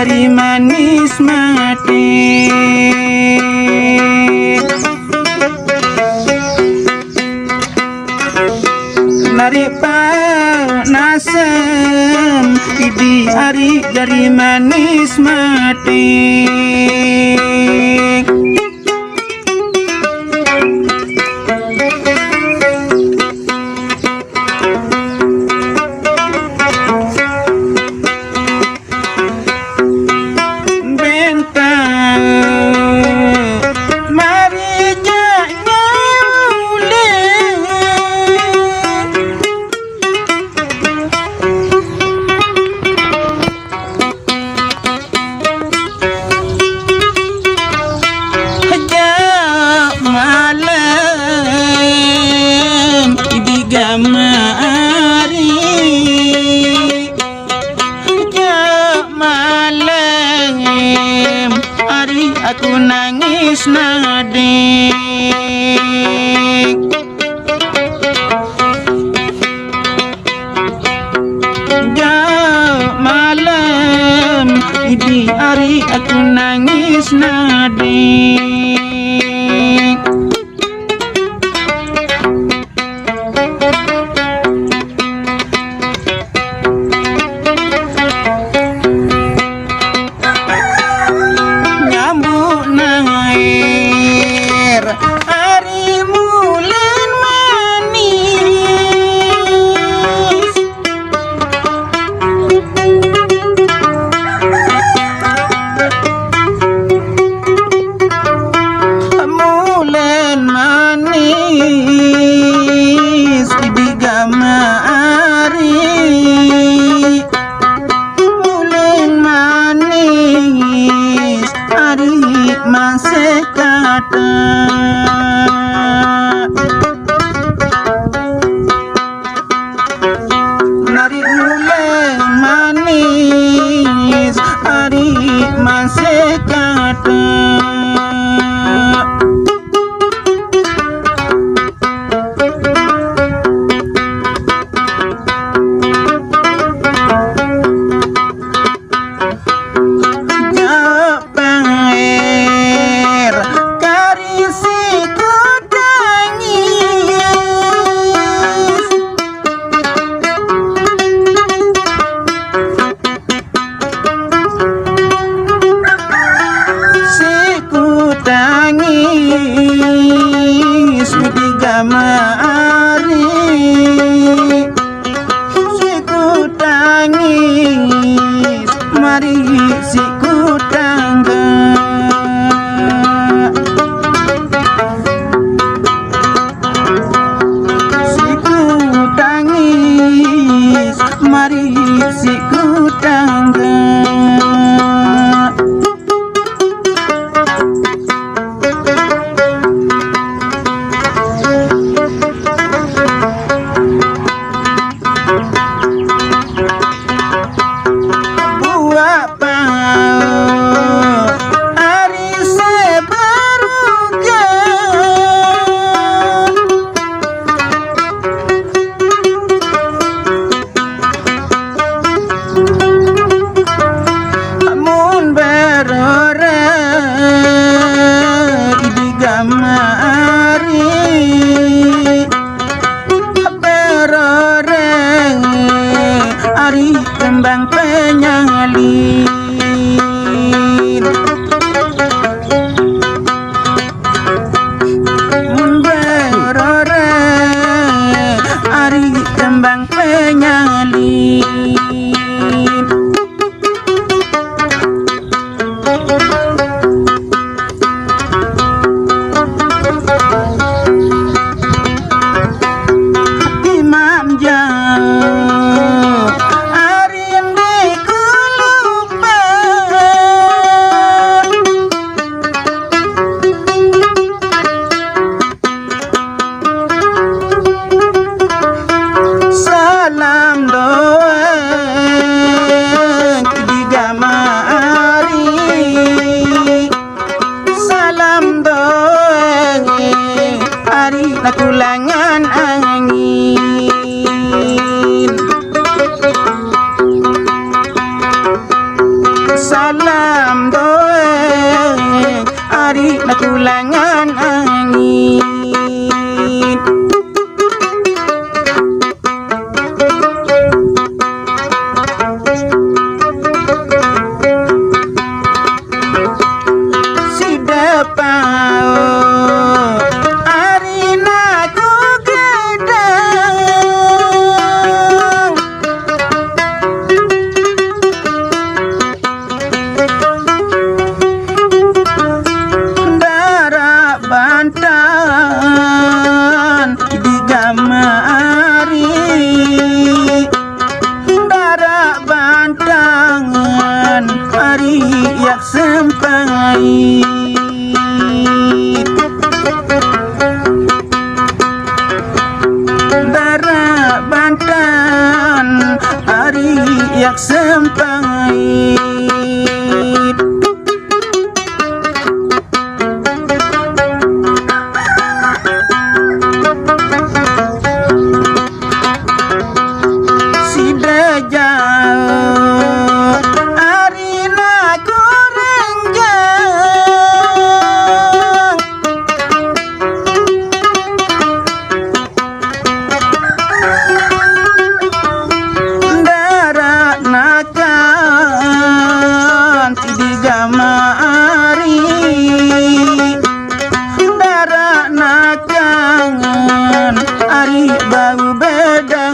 jari manis mati. Nari panasan idi ari jari manis mati. Aku nangis nadik. Jauh malam ini hari aku nangis nadik. Masih kata nari mulai manis hari masih kata. Tangis tiga hari, siku tangis, mari siku tangga. Siku tangis, mari siku tangga. Kembang penyalin berore ari kembang penyalin. Imam Jauh salam doa tiga hari, salam doa hari lakulangan angin. Salam kulangan angin. Si depau arina ku gedang, darah bantan di gamari, darah bantangan hari yak sempai. Darah bantan hari yak sempai. Si dajal arina ku renjang, darah nakan di gamari, darah nakan ari bau beda.